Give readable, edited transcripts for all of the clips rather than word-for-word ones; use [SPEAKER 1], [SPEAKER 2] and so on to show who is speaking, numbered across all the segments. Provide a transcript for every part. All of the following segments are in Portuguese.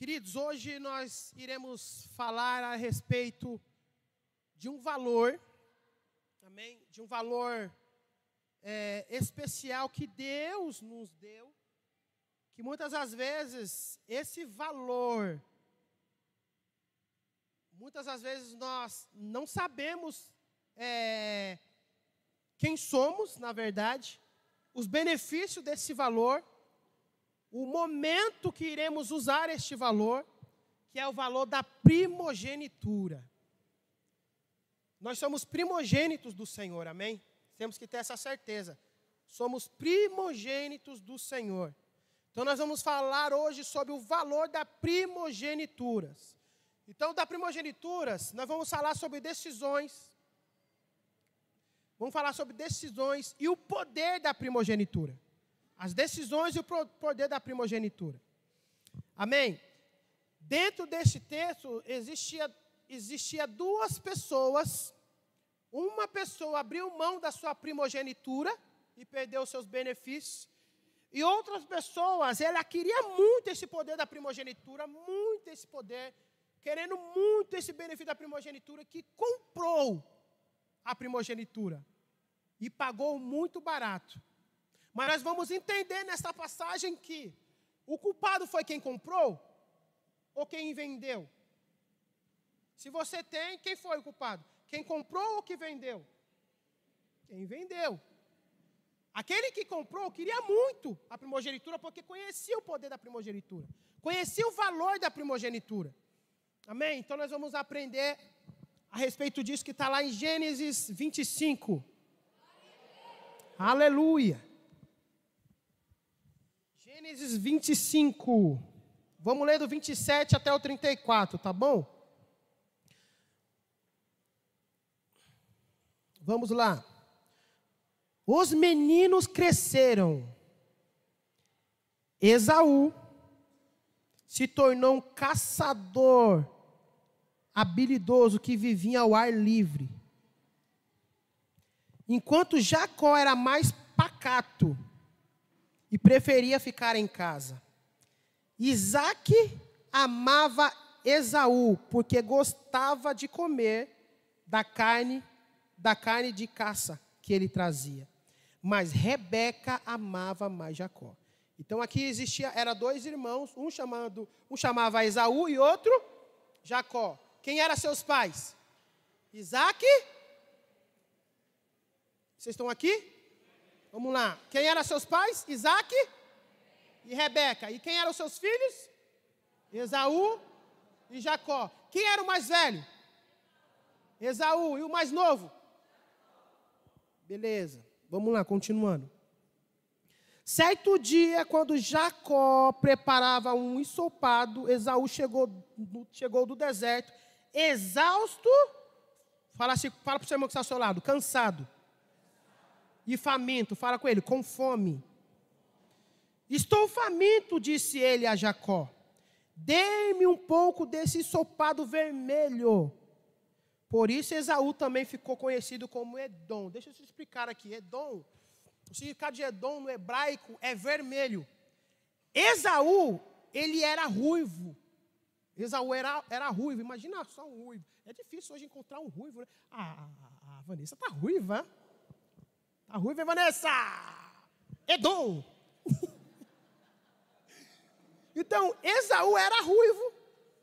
[SPEAKER 1] Queridos, hoje nós iremos falar a respeito de um valor, amém? De um valor especial que Deus nos deu, que muitas das vezes esse valor, muitas das vezes nós não sabemos quem somos, na verdade, os benefícios desse valor, o momento que iremos usar este valor, que é o valor da primogenitura. Nós somos primogênitos do Senhor, amém? Temos que ter essa certeza. Somos primogênitos do Senhor. Então nós vamos falar hoje sobre o valor da primogenituras. Então, da primogenituras, nós vamos falar sobre decisões. Vamos falar sobre decisões e o poder da primogenitura. As decisões e o poder da primogenitura. Amém? Dentro deste texto, existia duas pessoas. Uma pessoa abriu mão da sua primogenitura e perdeu os seus benefícios. E outras pessoas, ela queria muito esse poder da primogenitura, muito esse poder, querendo muito esse benefício da primogenitura, que comprou a primogenitura e pagou muito barato. Mas nós vamos entender nessa passagem que o culpado foi quem comprou ou quem vendeu. Se você tem, quem foi o culpado? Quem comprou ou que vendeu? Quem vendeu. Aquele que comprou queria muito a primogenitura porque conhecia o poder da primogenitura. Conhecia o valor da primogenitura. Amém? Então nós vamos aprender a respeito disso que está lá em Gênesis 25. Aleluia. Gênesis 25. Vamos ler do 27 até o 34, tá bom? Vamos lá. Os meninos cresceram. Esaú se tornou um caçador habilidoso que vivia ao ar livre. Enquanto Jacó era mais pacato e preferia ficar em casa. Isaque amava Esaú porque gostava de comer da carne de caça que ele trazia. Mas Rebeca amava mais Jacó. Então aqui eram dois irmãos, um chamava Esaú e outro Jacó. Quem eram seus pais? Isaque? Vocês estão aqui? Vamos lá. Quem eram seus pais? Isaque e Rebeca. E quem eram seus filhos? Esaú e Jacó. Quem era o mais velho? Esaú. E o mais novo? Beleza. Vamos lá, continuando. Certo dia, quando Jacó preparava um ensopado, Esaú chegou do deserto, exausto. Fala para o seu irmão que está ao seu lado, cansado. E faminto, fala com ele, com fome. Estou faminto, disse ele a Jacó. Dê-me um pouco desse ensopado vermelho. Por isso Esaú também ficou conhecido como Edom. Deixa eu te explicar aqui. Edom, o significado de Edom no hebraico é vermelho. Esaú, ele era ruivo. Esaú era ruivo. Imagina só um ruivo. É difícil hoje encontrar um ruivo, né? A Vanessa está ruiva. Está ruiva, Vanessa? Edom. Então, Esaú era ruivo,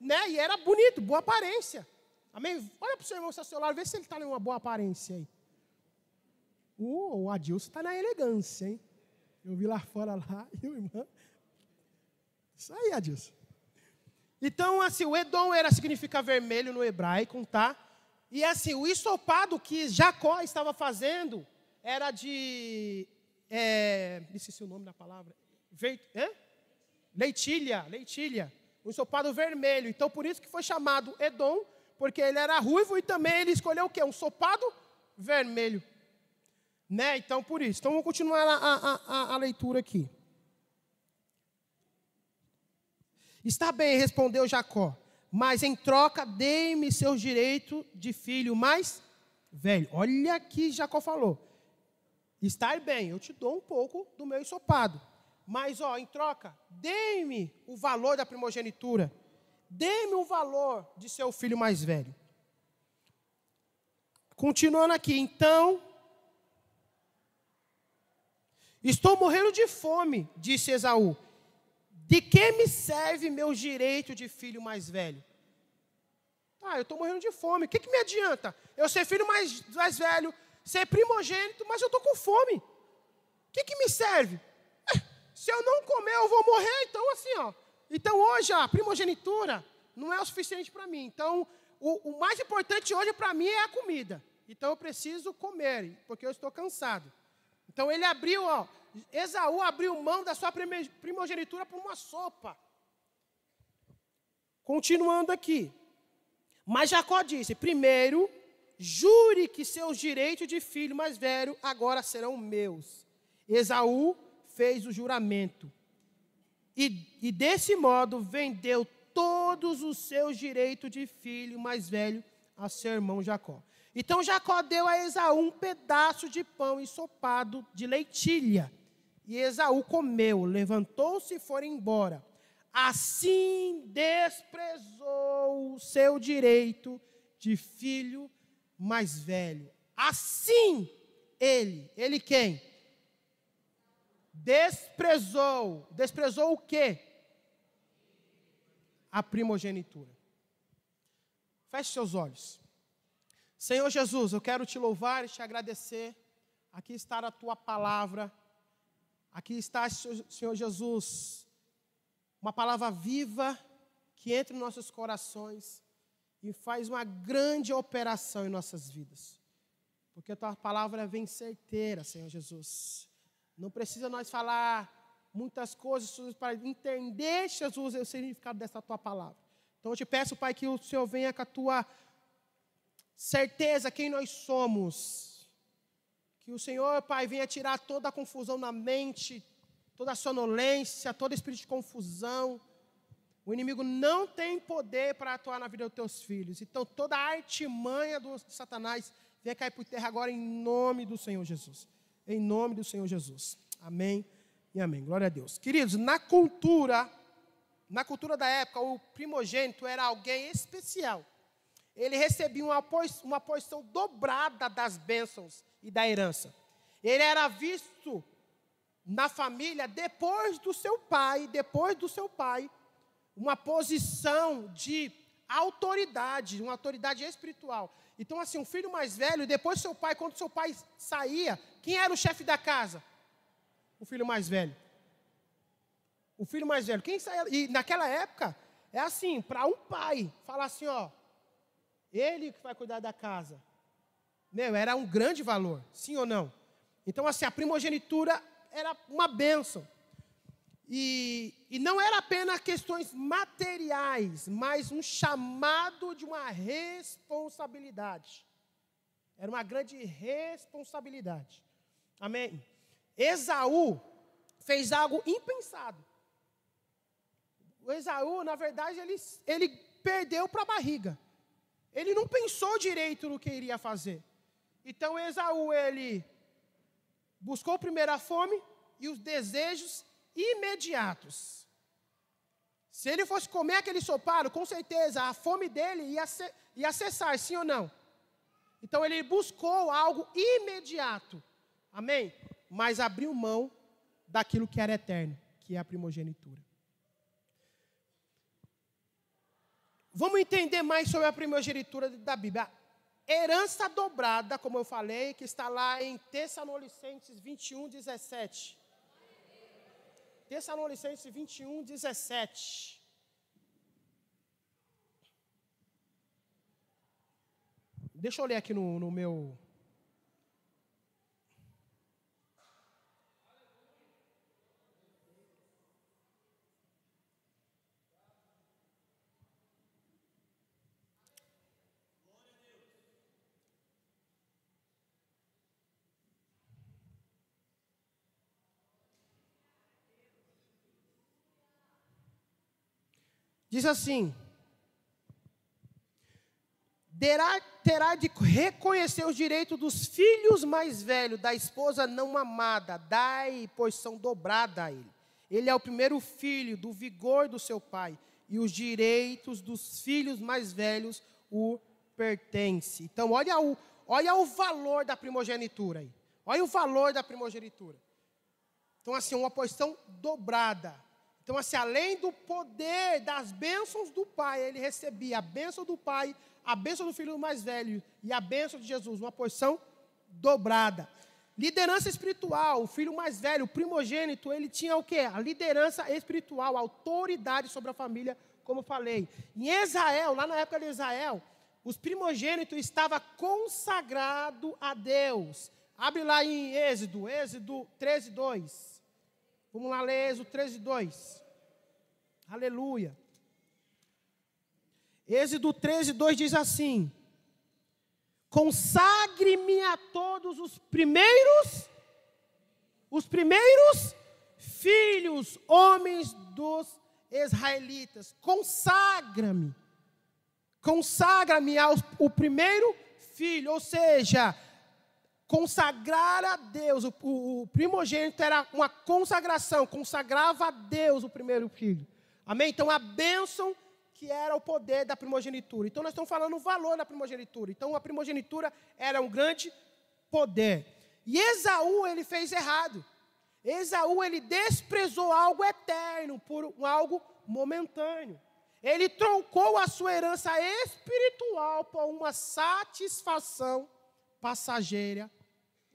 [SPEAKER 1] né? E era bonito, boa aparência. Amém? Olha para o seu irmão ao seu lado, vê se ele está em uma boa aparência aí. O Adilson está na elegância, hein? Eu vi lá fora lá, e o irmão. Isso aí, Adilson. Então, assim, o Edom significa vermelho no hebraico, tá? E assim, o ensopado que Jacó estava fazendo era de. Esqueci o nome da palavra. Leitilha. Um ensopado vermelho. Então, por isso que foi chamado Edom, porque ele era ruivo e também ele escolheu o quê? Um ensopado vermelho. Né? Então, por isso. Então, vamos continuar a leitura aqui. Está bem, respondeu Jacó, mas em troca dê-me seus direitos de filho mais velho. Olha aqui Jacó falou. Está bem, eu te dou um pouco do meu ensopado. Mas, em troca, dê-me o valor da primogenitura. dê-me o valor de seu filho mais velho. Continuando aqui, então, estou morrendo de fome, disse Esaú. De que me serve meu direito de filho mais velho? Eu estou morrendo de fome. O que me adianta? Eu ser filho mais velho, ser primogênito, mas eu estou com fome. O que me serve? Se eu não comer, eu vou morrer. Então, assim, Então, hoje, a primogenitura não é o suficiente para mim. Então, o mais importante hoje para mim é a comida. Então, eu preciso comer, porque eu estou cansado. Então, ele abriu, Esaú abriu mão da sua primogenitura por uma sopa. Continuando aqui. Mas Jacó disse, primeiro, jure que seus direitos de filho mais velho agora serão meus. Esaú fez o juramento. E desse modo vendeu todos os seus direitos de filho mais velho a seu irmão Jacó. Então Jacó deu a Esaú um pedaço de pão ensopado de lentilha. E Esaú comeu, levantou-se e foi embora. Assim desprezou o seu direito de filho mais velho. Assim ele quem? Desprezou o quê? A primogenitura. Feche seus olhos. Senhor Jesus, eu quero te louvar e te agradecer. Aqui está a tua palavra. Aqui está, Senhor Jesus, uma palavra viva que entra em nossos corações e faz uma grande operação em nossas vidas. Porque a tua palavra vem certeira, Senhor Jesus. Não precisa nós falar muitas coisas para entender, Jesus, o significado dessa tua palavra. Então eu te peço, Pai, que o Senhor venha com a tua certeza quem nós somos. Que o Senhor, Pai, venha tirar toda a confusão na mente, toda a sonolência, todo espírito de confusão. O inimigo não tem poder para atuar na vida dos teus filhos. Então toda a artimanha de Satanás venha cair por terra agora em nome do Senhor Jesus. Em nome do Senhor Jesus. Amém e amém. Glória a Deus. Queridos, na cultura da época, o primogênito era alguém especial. Ele recebia uma porção dobrada das bênçãos e da herança. Ele era visto na família depois do seu pai, uma posição de autoridade, uma autoridade espiritual. Então, assim, um filho mais velho, depois do seu pai, quando seu pai saía, quem era o chefe da casa? O filho mais velho. O filho mais velho. Quem saía? E naquela época, é assim, para um pai falar assim, ele que vai cuidar da casa. Era um grande valor, sim ou não? Então, assim, a primogenitura era uma bênção. E não era apenas questões materiais, mas um chamado de uma responsabilidade. Era uma grande responsabilidade. Amém? Esaú fez algo impensado. O Esaú, na verdade, ele perdeu para a barriga. Ele não pensou direito no que iria fazer. Então, Esaú, ele buscou primeiro a fome e os desejos imediatos. Se ele fosse comer aquele ensopado, com certeza a fome dele ia cessar, sim ou não? Então ele buscou algo imediato, amém? Mas abriu mão daquilo que era eterno, que é a primogenitura. Vamos entender mais sobre a primogenitura da Bíblia. Herança dobrada, como eu falei, que está lá em Tessalonicenses 21, 17. Tessalonicenses 21, 17. Deixa eu ler aqui no meu... Diz assim: terá de reconhecer os direitos dos filhos mais velhos, da esposa não amada, dai porção dobrada a ele. Ele é o primeiro filho do vigor do seu pai, e os direitos dos filhos mais velhos o pertencem. Então, olha o valor da primogenitura aí. Olha o valor da primogenitura. Então, assim, uma porção dobrada. Então, assim, além do poder das bênçãos do Pai, ele recebia a bênção do Pai, a bênção do filho mais velho e a bênção de Jesus, uma porção dobrada. Liderança espiritual, o filho mais velho, o primogênito, ele tinha o quê? A liderança espiritual, a autoridade sobre a família, como eu falei. Em Israel, lá na época de Israel, os primogênitos estavam consagrados a Deus. Abre lá em Êxodo 13, 2. Vamos lá ler Êxodo 13, 2. Aleluia. Êxodo 13, 2 diz assim: consagre-me a todos os primeiros filhos, homens dos israelitas. Consagra-me ao primeiro filho, ou seja, consagrar a Deus. O primogênito era uma consagração, consagrava a Deus o primeiro filho. Amém? Então a bênção que era o poder da primogenitura. Então nós estamos falando o valor da primogenitura. Então a primogenitura era um grande poder. E Esaú, ele fez errado. Esaú, ele desprezou algo eterno por algo momentâneo. Ele trocou a sua herança espiritual por uma satisfação passageira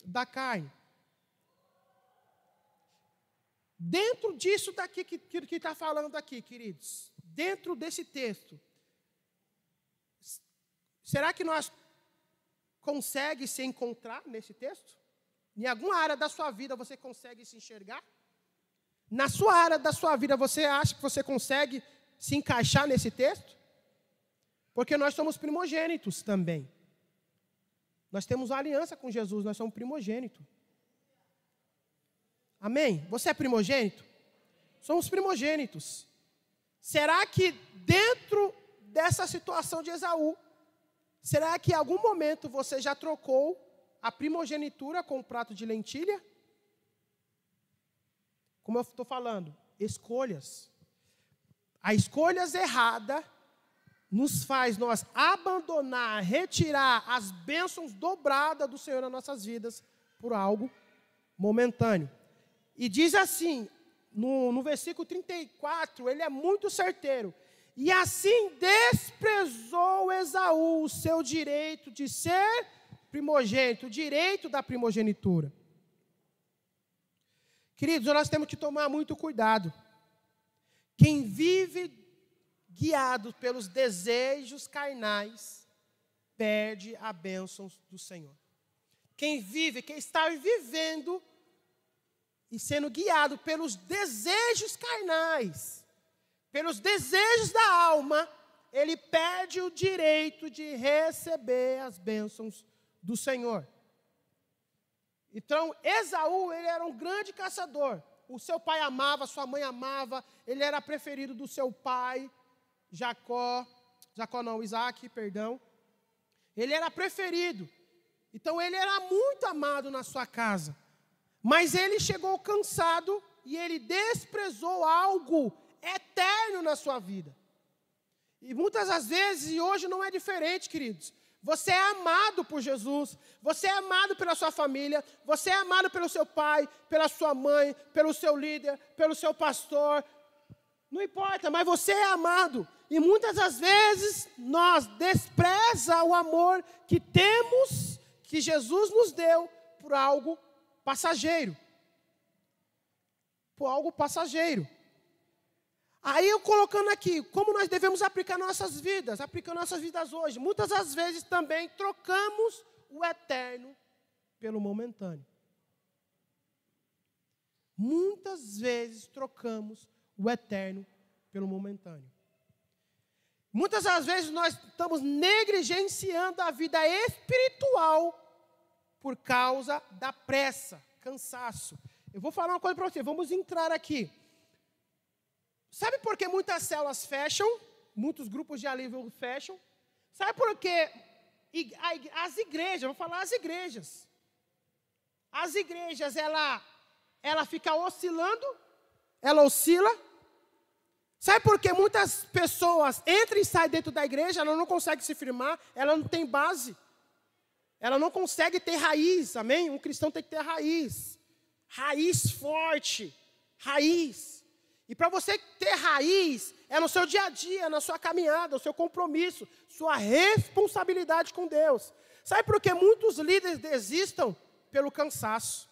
[SPEAKER 1] da carne. Dentro disso daqui que está falando aqui, queridos, dentro desse texto, será que nós conseguimos se encontrar nesse texto? Em alguma área da sua vida você consegue se enxergar? Na sua área da sua vida você acha que você consegue se encaixar nesse texto? Porque nós somos primogênitos também. Nós temos uma aliança com Jesus, nós somos primogênitos. Amém? Você é primogênito? Somos primogênitos. Será que dentro dessa situação de Esaú, será que em algum momento você já trocou a primogenitura com um prato de lentilha? Como eu estou falando, escolhas. As escolhas erradas nos faz nós abandonar, retirar as bênçãos dobradas do Senhor nas nossas vidas por algo momentâneo. E diz assim, no versículo 34, ele é muito certeiro. E assim desprezou Esaú o seu direito de ser primogênito, o direito da primogenitura. Queridos, nós temos que tomar muito cuidado. Quem vive guiado pelos desejos carnais, perde a bênção do Senhor. Quem está vivendo e sendo guiado pelos desejos carnais, pelos desejos da alma, ele perde o direito de receber as bênçãos do Senhor. Então, Esaú, ele era um grande caçador. O seu pai amava, sua mãe amava, ele era preferido do seu pai, Isaac, perdão. Ele era preferido. Então, ele era muito amado na sua casa. Mas ele chegou cansado e ele desprezou algo eterno na sua vida. E muitas das vezes, e hoje não é diferente, queridos. Você é amado por Jesus, você é amado pela sua família, você é amado pelo seu pai, pela sua mãe, pelo seu líder, pelo seu pastor. Não importa, mas você é amado. E muitas das vezes nós desprezamos o amor que temos, que Jesus nos deu, por algo passageiro. Por algo passageiro. Aí eu colocando aqui, como nós devemos aplicar nossas vidas hoje. Muitas das vezes também trocamos o eterno pelo momentâneo. Muitas vezes trocamos o eterno pelo momentâneo. Muitas das vezes nós estamos negligenciando a vida espiritual por causa da pressa, cansaço. Eu vou falar uma coisa para você, vamos entrar aqui. Sabe por que muitas células fecham? Muitos grupos de alívio fecham? Sabe por que as igrejas, vou falar as igrejas. As igrejas, ela fica oscilando, ela oscila. Sabe por que muitas pessoas entram e saem dentro da igreja, ela não consegue se firmar, ela não tem base. Ela não consegue ter raiz, amém? Um cristão tem que ter raiz. Raiz forte, raiz. E para você ter raiz, é no seu dia a dia, na sua caminhada, o seu compromisso, sua responsabilidade com Deus. Sabe por que muitos líderes desistem? Pelo cansaço.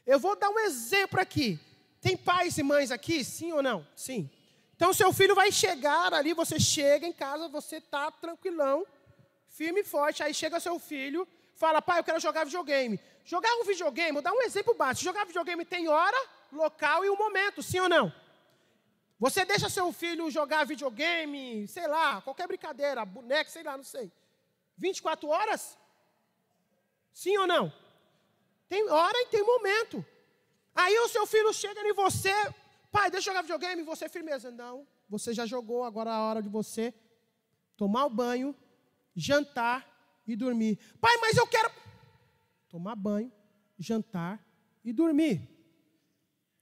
[SPEAKER 1] Eu vou dar um exemplo aqui. Tem pais e mães aqui, sim ou não? Sim. Então, seu filho vai chegar ali, você chega em casa, você está tranquilão, firme e forte, aí chega seu filho, fala, pai, eu quero jogar videogame. Jogar um videogame, vou dar um exemplo básico, jogar videogame tem hora, local e um momento, sim ou não? Você deixa seu filho jogar videogame, sei lá, qualquer brincadeira, boneco, sei lá, não sei. 24 horas? Sim ou não? Tem hora e tem momento. Aí o seu filho chega em você, pai, deixa eu jogar videogame, você firmeza. Não, você já jogou, agora é a hora de você tomar o banho, jantar e dormir. Pai, mas eu quero tomar banho, jantar e dormir.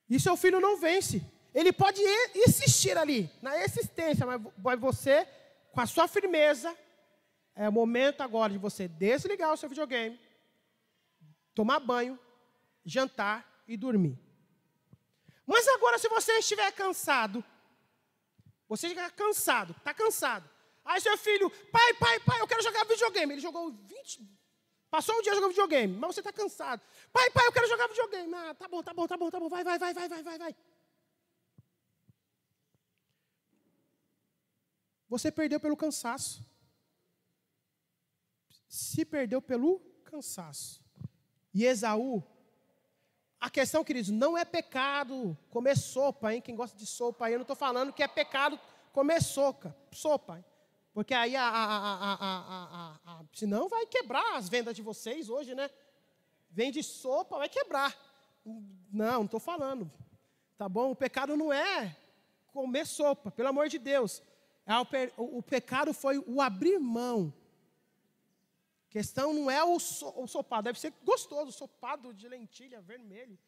[SPEAKER 1] E seu filho não vence. Ele pode insistir ali, na existência, mas você, com a sua firmeza, é o momento agora de você desligar o seu videogame, tomar banho, jantar e dormir. Mas agora, se você estiver cansado, você está cansado. Aí seu filho, pai, eu quero jogar videogame. Ele jogou 20, passou o dia jogando videogame, mas você está cansado. Pai, eu quero jogar videogame. Ah, tá bom, vai. Você perdeu pelo cansaço. Se perdeu pelo cansaço. E Esaú, a questão, queridos, não é pecado comer sopa, hein? Quem gosta de sopa aí, eu não estou falando que é pecado comer sopa, hein? Porque aí, senão vai quebrar as vendas de vocês hoje, né? Vende sopa, vai quebrar. Não estou falando, tá bom? O pecado não é comer sopa, pelo amor de Deus. O pecado foi o abrir mão. A questão não é o sopado, deve ser gostoso, sopado de lentilha, vermelho.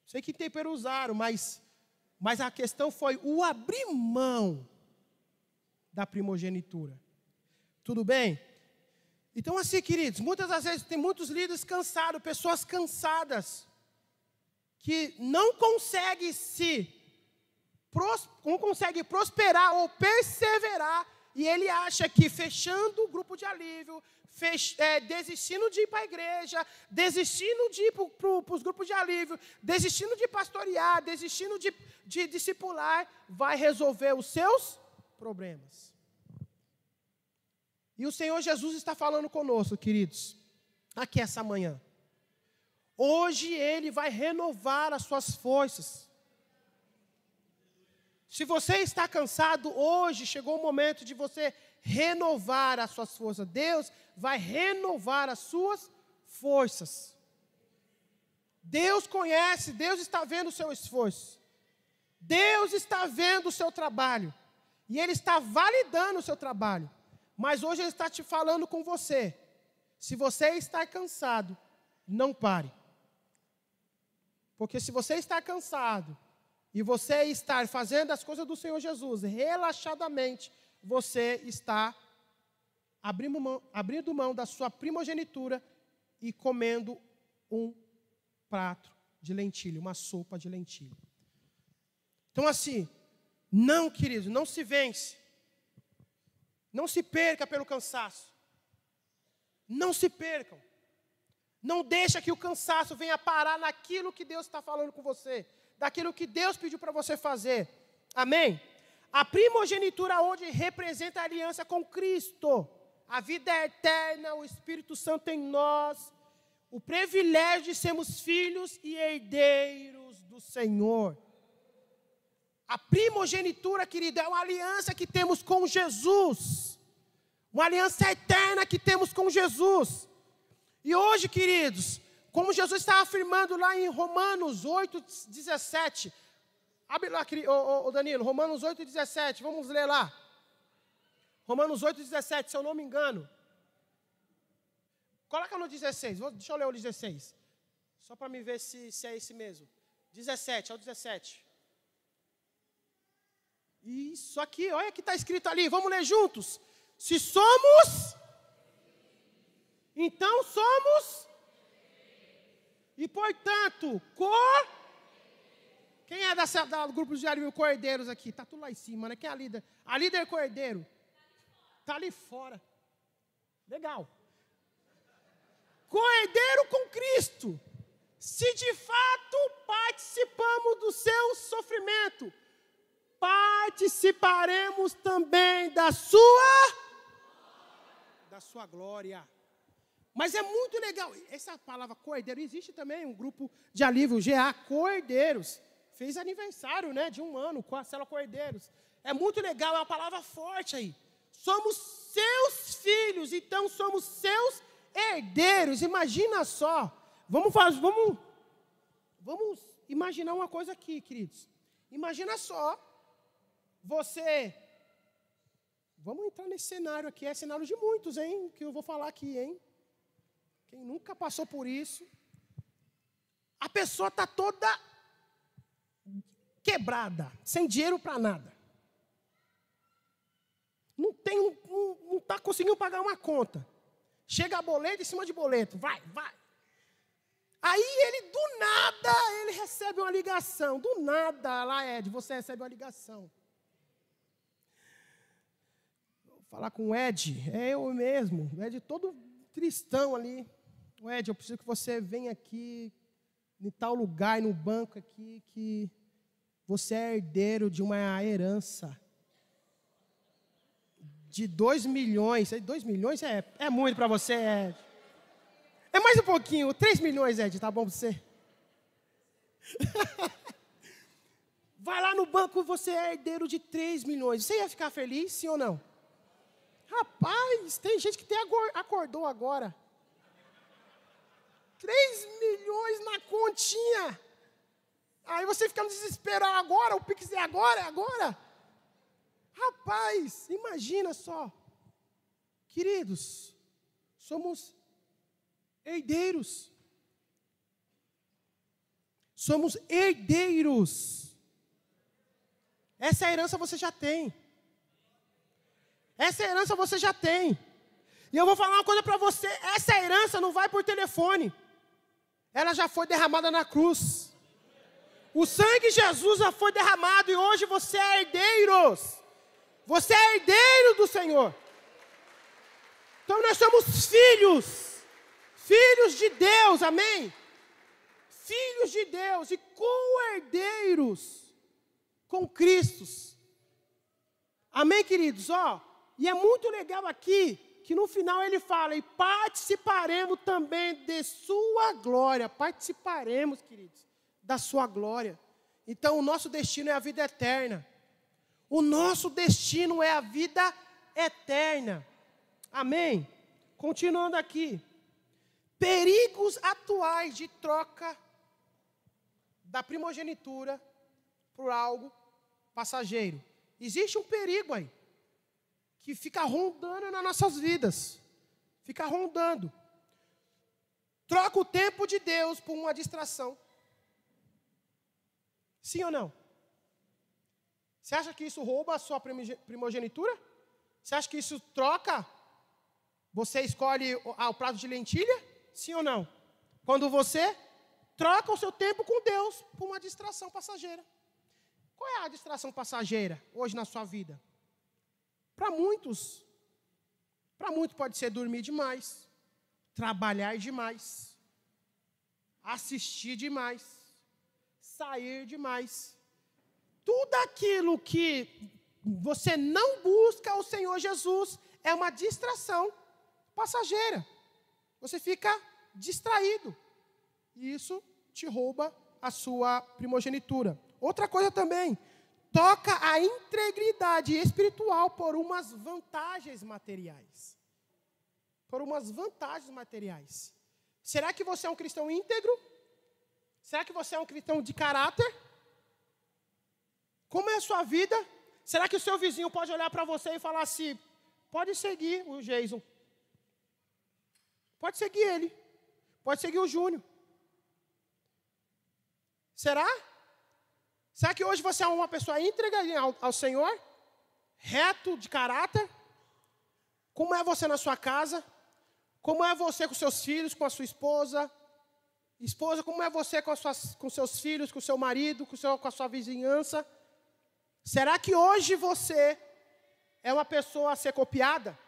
[SPEAKER 1] Sei que tempero usaram, mas a questão foi o abrir mão da primogenitura. Tudo bem? Então assim, queridos, muitas das vezes tem muitos líderes cansados, pessoas cansadas, que não conseguem prosperar ou perseverar, e ele acha que fechando o grupo de alívio, desistindo de ir para a igreja, desistindo de ir para os grupos de alívio, desistindo de pastorear, desistindo de discipular, vai resolver os seus problemas. E o Senhor Jesus está falando conosco, queridos, aqui essa manhã. Hoje Ele vai renovar as suas forças. Se você está cansado, hoje chegou o momento de você renovar as suas forças. Deus vai renovar as suas forças. Deus conhece, Deus está vendo o seu esforço. Deus está vendo o seu trabalho. E Ele está validando o seu trabalho. Mas hoje Ele está te falando com você. Se você está cansado, não pare. Porque se você está cansado, e você estar fazendo as coisas do Senhor Jesus relaxadamente, você está abrindo mão da sua primogenitura e comendo um prato de lentilha, uma sopa de lentilha. Então assim, não, querido, não se vence. Não se perca pelo cansaço. Não se percam. Não deixa que o cansaço venha parar naquilo que Deus está falando com você, daquilo que Deus pediu para você fazer. Amém? A primogenitura hoje representa a aliança com Cristo. A vida eterna, o Espírito Santo em nós. O privilégio de sermos filhos e herdeiros do Senhor. A primogenitura, querido, é uma aliança que temos com Jesus. Uma aliança eterna que temos com Jesus. E hoje, queridos, como Jesus está afirmando lá em Romanos 8:17. Abre lá, Danilo, Romanos 8:17, vamos ler lá. Romanos 8:17, se eu não me engano. Coloca no 16, deixa eu ler o 16. Só para me ver se é esse mesmo. 17, é o 17. Isso aqui, olha o que está escrito ali. Vamos ler juntos. Se somos, então somos. E portanto, quem é do grupo de cordeiros aqui? Está tudo lá em cima, né? Quem é a líder? A líder cordeiro. Está ali fora. Legal. Cordeiro com Cristo. Se de fato participamos do seu sofrimento, participaremos também da sua glória. Mas é muito legal. Essa palavra cordeiro, existe também um grupo de alívio, GA Cordeiros. Fez aniversário, né, de 1 ano com a célula Cordeiros. É muito legal, é uma palavra forte aí. Somos seus filhos, então somos seus herdeiros. Imagina só. Vamos imaginar uma coisa aqui, queridos. Imagina só, você... Vamos entrar nesse cenário aqui, é cenário de muitos, hein, que eu vou falar aqui, hein. Quem nunca passou por isso, a pessoa está toda quebrada, sem dinheiro para nada. Não está conseguindo pagar uma conta. Chega a boleto em cima de boleto, vai. Aí ele, do nada, ele recebe uma ligação. Do nada, lá, Ed, você recebe uma ligação. Vou falar com o Ed, é eu mesmo. O Ed todo tristão ali. O Ed, eu preciso que você venha aqui, em tal lugar, no banco aqui, que você é herdeiro de uma herança de 2 milhões. 2 milhões é muito para você, Ed. É mais um pouquinho, 3 milhões, Ed, tá bom para você? Vai lá no banco, você é herdeiro de 3 milhões. Você ia ficar feliz, sim ou não? Rapaz, tem gente que acordou agora. 3 milhões na continha. Aí você fica no desespero, agora, o Pix é agora. Rapaz, imagina só. Queridos, somos herdeiros. Somos herdeiros. Essa herança você já tem. Essa herança você já tem. E eu vou falar uma coisa para você. Essa herança não vai por telefone. Ela já foi derramada na cruz. O sangue de Jesus já foi derramado e hoje você é herdeiro. Você é herdeiro do Senhor. Então nós somos filhos. Filhos de Deus, amém? Filhos de Deus e co-herdeiros com Cristo. Amém, queridos? E é muito legal aqui que no final ele fala, e participaremos também de sua glória. Participaremos, queridos, da sua glória. Então o nosso destino é a vida eterna. O nosso destino é a vida eterna. Amém? Continuando aqui. Perigos atuais de troca da primogenitura por algo passageiro. Existe um perigo aí, que fica rondando nas nossas vidas. Fica rondando. Troca o tempo de Deus por uma distração. Sim ou não? Você acha que isso rouba a sua primogenitura? Você acha que isso troca? Você escolhe o prato de lentilha? Sim ou não? Quando você troca o seu tempo com Deus por uma distração passageira. Qual é a distração passageira hoje na sua vida? Para muitos pode ser dormir demais, trabalhar demais, assistir demais, sair demais. Tudo aquilo que você não busca o Senhor Jesus é uma distração passageira. Você fica distraído. E isso te rouba a sua primogenitura. Outra coisa também, toca a integridade espiritual por umas vantagens materiais. Por umas vantagens materiais. Será que você é um cristão íntegro? Será que você é um cristão de caráter? Como é a sua vida? Será que o seu vizinho pode olhar para você e falar assim, pode seguir o Jason. Pode seguir ele. Pode seguir o Júnior. Será? Será que hoje você é uma pessoa íntegra ao Senhor? Reto de caráter? Como é você na sua casa? Como é você com seus filhos, com a sua esposa? Esposa, como é você com seus filhos, com seu marido, com a sua vizinhança? Será que hoje você é uma pessoa a ser copiada?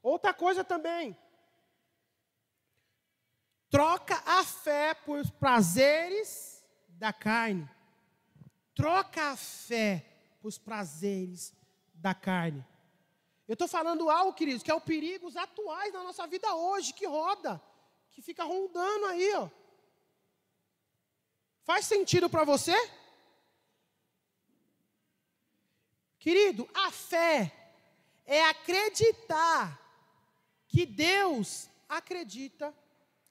[SPEAKER 1] Outra coisa também. Troca a fé por prazeres da carne. Troca a fé por prazeres da carne. Eu estou falando algo, queridos, que é o perigos atuais na nossa vida hoje, que roda, que fica rondando aí, ó. Faz sentido para você? Querido, a fé é acreditar que Deus acredita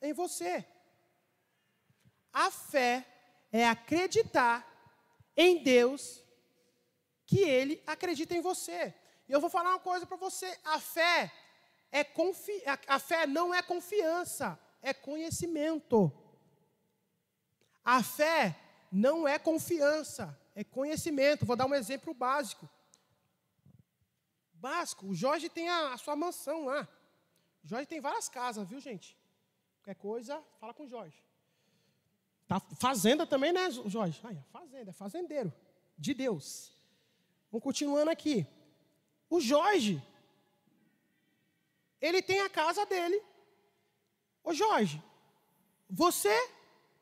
[SPEAKER 1] em você. A fé é acreditar em Deus que Ele acredita em você. E eu vou falar uma coisa para você. A fé não é confiança, é conhecimento. A fé não é confiança, é conhecimento. Vou dar um exemplo básico. O Jorge tem a sua mansão lá. O Jorge tem várias casas, viu, gente? Qualquer coisa, fala com o Jorge. Tá fazenda também, né, Jorge? Ai, fazenda, é fazendeiro de Deus. Vamos continuando aqui. O Jorge, ele tem a casa dele. Ô Jorge, você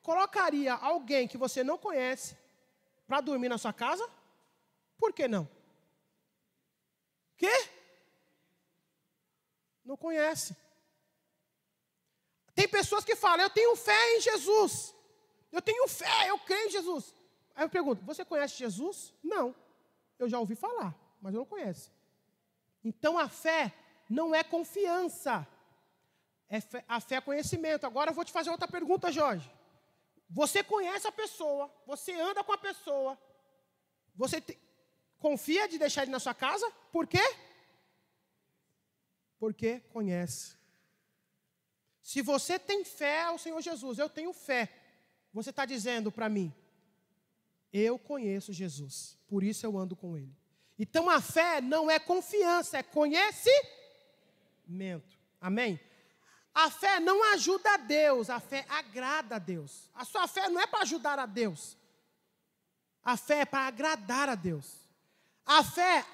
[SPEAKER 1] colocaria alguém que você não conhece para dormir na sua casa? Por que não? Quê? Não conhece. Tem pessoas que falam, eu tenho fé em Jesus. Eu tenho fé, eu creio em Jesus. Aí eu pergunto, você conhece Jesus? Não. Eu já ouvi falar, mas eu não conheço. Então a fé não é confiança. A fé é conhecimento. Agora eu vou te fazer outra pergunta, Jorge. Você conhece a pessoa, você anda com a pessoa, você confia de deixar ele na sua casa? Por quê? Porque conhece. Se você tem fé ao Senhor Jesus, eu tenho fé, você está dizendo para mim, eu conheço Jesus, por isso eu ando com Ele. Então a fé não é confiança, é conhecimento. Amém? A fé não ajuda a Deus, a fé agrada a Deus. A sua fé não é para ajudar a Deus. A fé é para agradar a Deus. A fé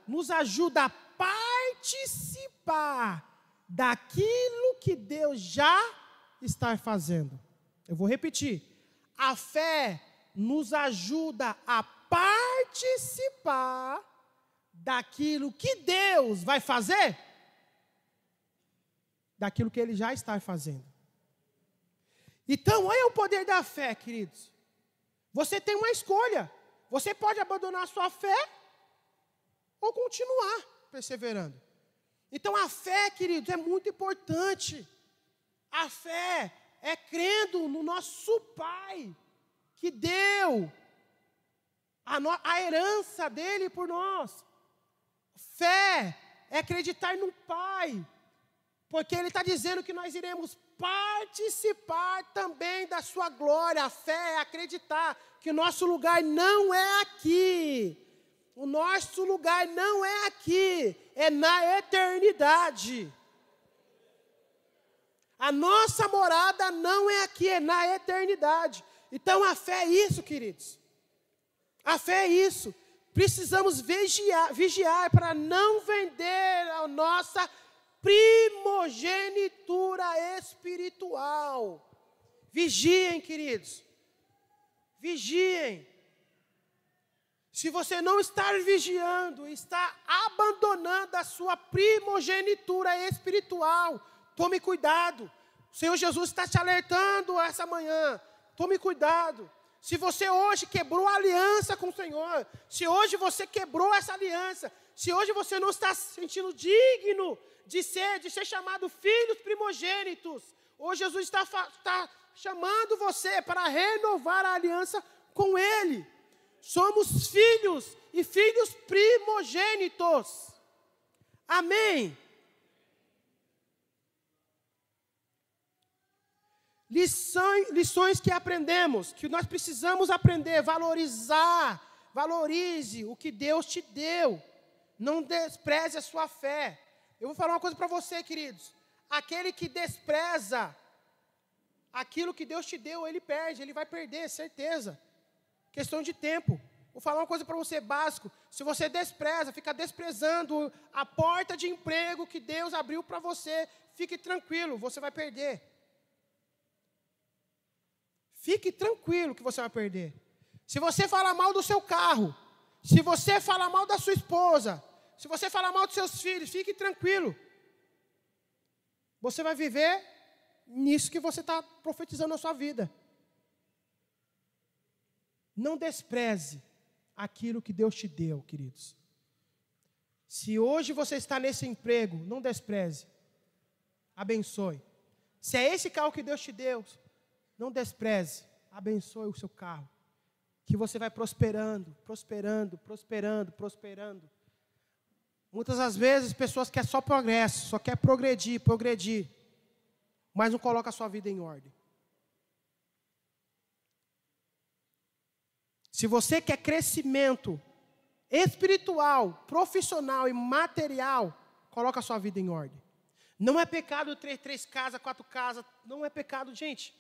[SPEAKER 1] nos ajuda a participar daquilo que Deus já está fazendo. Eu vou repetir. A fé nos ajuda a participar daquilo que Deus vai fazer, daquilo que Ele já está fazendo. Então, olha o poder da fé, queridos. Você tem uma escolha. Você pode abandonar a sua fé ou continuar perseverando. Então, a fé, queridos, é muito importante. A fé é crendo no nosso Pai, que deu a herança dele por nós. Fé é acreditar no Pai, porque Ele está dizendo que nós iremos participar também da sua glória. A fé é acreditar que o nosso lugar não é aqui. O nosso lugar não é aqui, é na eternidade. A nossa morada não é aqui, é na eternidade. Então a fé é isso, queridos. A fé é isso. Precisamos vigiar para não vender a nossa primogenitura espiritual. Vigiem, queridos. Vigiem. Se você não está vigiando, está abandonando a sua primogenitura espiritual, tome cuidado. O Senhor Jesus está te alertando essa manhã. Tome cuidado. Se você hoje quebrou a aliança com o Senhor, se hoje você quebrou essa aliança, se hoje você não está se sentindo digno de ser chamado filhos primogênitos, hoje Jesus está chamando você para renovar a aliança com Ele. Somos filhos e filhos primogênitos. Amém? Lições que aprendemos, que nós precisamos aprender, valorizar. Valorize o que Deus te deu. Não despreze a sua fé. Eu vou falar uma coisa para você, queridos. Aquele que despreza aquilo que Deus te deu, ele perde, ele vai perder, certeza. Questão de tempo. Vou falar uma coisa para você básico. Se você despreza, fica desprezando a porta de emprego que Deus abriu para você, fique tranquilo, você vai perder. Fique tranquilo que você vai perder. Se você falar mal do seu carro, se você falar mal da sua esposa, se você falar mal dos seus filhos, fique tranquilo. Você vai viver nisso que você está profetizando na sua vida. Não despreze aquilo que Deus te deu, queridos. Se hoje você está nesse emprego, não despreze. Abençoe. Se é esse carro que Deus te deu, não despreze. Abençoe o seu carro. Que você vai prosperando, prosperando, prosperando, prosperando. Muitas das vezes, pessoas querem só progresso, só quer progredir, mas não coloca a sua vida em ordem. Se você quer crescimento espiritual, profissional e material, coloca a sua vida em ordem. Não é pecado ter 3 casas, 4 casas, não é pecado, gente.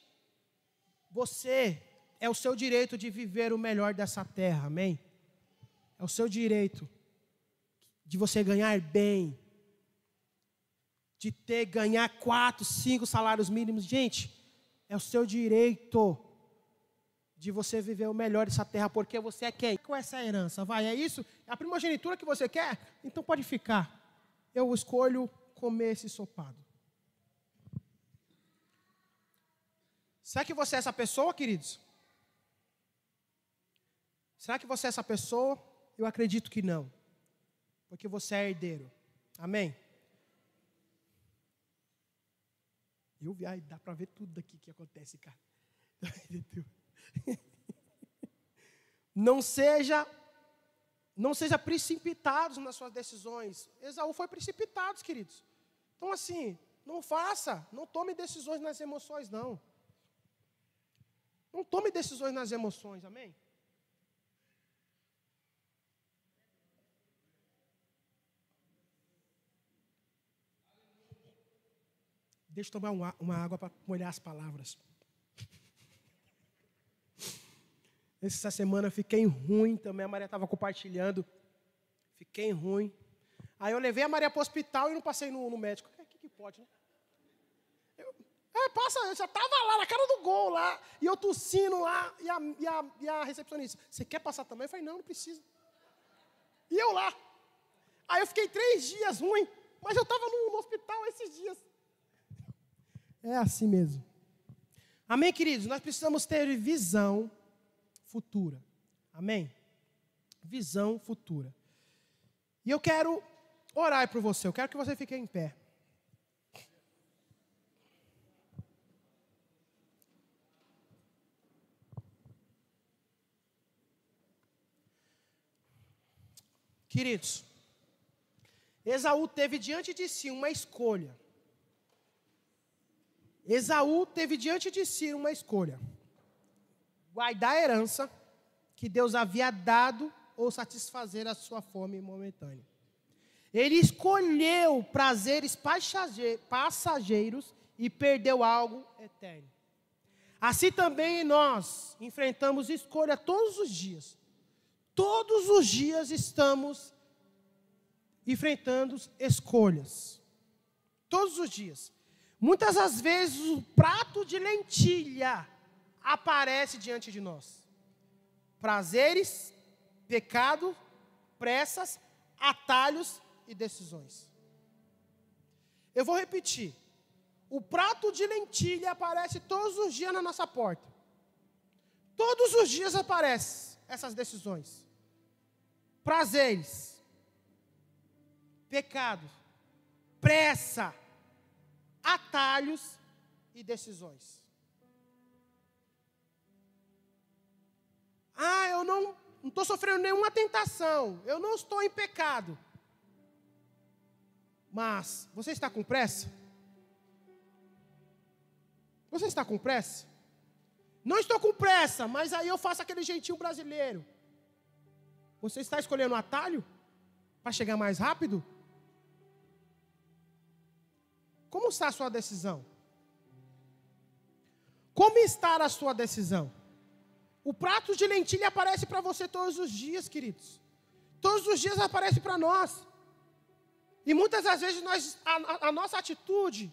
[SPEAKER 1] Você é o seu direito de viver o melhor dessa terra, amém? É o seu direito de você ganhar bem, de ganhar 4, 5 salários mínimos. Gente, é o seu direito de você viver o melhor dessa terra, porque você é quem? Com essa herança, vai, é isso? É a primogenitura que você quer? Então pode ficar. Eu escolho comer esse ensopado. Será que você é essa pessoa, queridos? Será que você é essa pessoa? Eu acredito que não. Porque você é herdeiro. Amém? Dá para ver tudo daqui que acontece, cara. Não seja precipitados nas suas decisões. Esaú foi precipitado, queridos. Então assim, não tome decisões nas emoções, não. Não tome decisões nas emoções, amém? Deixa eu tomar uma água para molhar as palavras. Essa semana eu fiquei ruim também, a Maria estava compartilhando. Fiquei ruim. Aí eu levei a Maria para o hospital e não passei no médico. O que pode, né? Eu já estava lá na cara do gol, lá, e eu tossindo lá, e a recepcionista, você quer passar também? Eu falei, não precisa. E eu lá. Aí eu fiquei 3 dias ruim, mas eu estava no hospital esses dias. É assim mesmo. Amém, queridos? Nós precisamos ter visão futura. Amém? Visão futura. E eu quero orar por você. Eu quero que você fique em pé. Queridos, Esaú teve diante de si uma escolha. Esaú teve diante de si uma escolha. Guardar a herança que Deus havia dado ou satisfazer a sua fome momentânea. Ele escolheu prazeres passageiros e perdeu algo eterno. Assim também nós enfrentamos escolha todos os dias. Todos os dias estamos enfrentando escolhas. Todos os dias. Muitas das vezes o prato de lentilha aparece diante de nós. Prazeres, pecado, pressas, atalhos e decisões. Eu vou repetir. O prato de lentilha aparece todos os dias na nossa porta. Todos os dias aparecem essas decisões. Prazeres, pecado, pressa, atalhos e decisões. Eu não estou sofrendo nenhuma tentação, eu não estou em pecado. Mas, você está com pressa? Você está com pressa? Não estou com pressa, mas aí eu faço aquele jeitinho brasileiro. Você está escolhendo um atalho para chegar mais rápido? Como está a sua decisão? Como está a sua decisão? O prato de lentilha aparece para você todos os dias, queridos. Todos os dias aparece para nós. E muitas das vezes a nossa atitude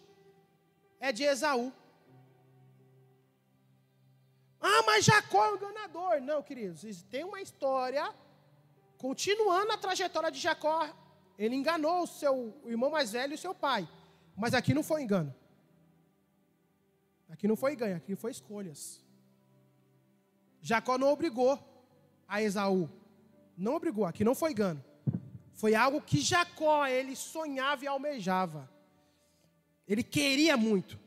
[SPEAKER 1] é de Esaú. Ah, mas Jacó é um enganador. Não, queridos, tem uma história, continuando a trajetória de Jacó. Ele enganou o seu irmão mais velho e o seu pai. Mas aqui não foi engano. Aqui não foi ganho, aqui foi escolhas. Jacó não obrigou a Esaú. Não obrigou, aqui não foi engano. Foi algo que Jacó, ele sonhava e almejava. Ele queria muito.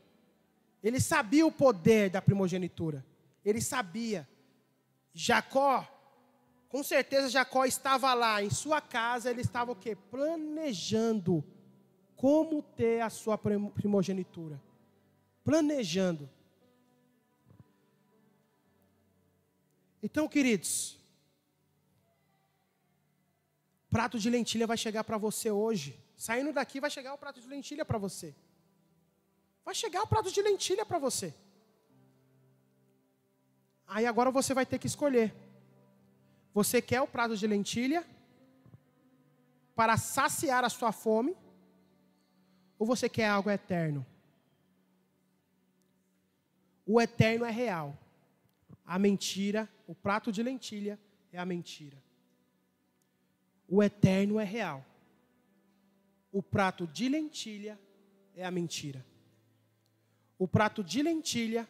[SPEAKER 1] Ele sabia o poder da primogenitura. Ele sabia. Jacó, com certeza Jacó estava lá em sua casa, ele estava o quê? Planejando como ter a sua primogenitura. Planejando. Então, queridos, prato de lentilha vai chegar para você hoje. Saindo daqui vai chegar o prato de lentilha para você. Vai chegar o prato de lentilha para você. Aí agora você vai ter que escolher. Você quer o prato de lentilha para saciar a sua fome? Ou você quer algo eterno? O eterno é real. A mentira, o prato de lentilha é a mentira. O eterno é real. O prato de lentilha é a mentira. O prato de lentilha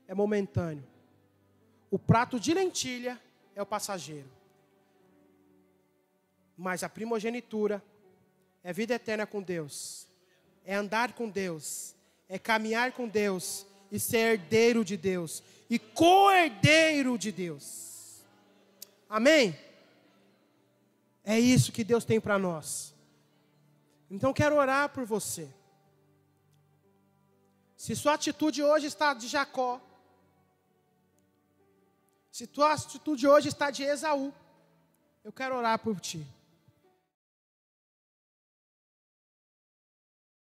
[SPEAKER 1] é momentâneo. O prato de lentilha é o passageiro. Mas a primogenitura é vida eterna com Deus. É andar com Deus. É caminhar com Deus. E ser herdeiro de Deus. E co-herdeiro de Deus. Amém? É isso que Deus tem para nós. Então quero orar por você. Se sua atitude hoje está de Jacó, se tua atitude hoje está de Esaú, eu quero orar por ti.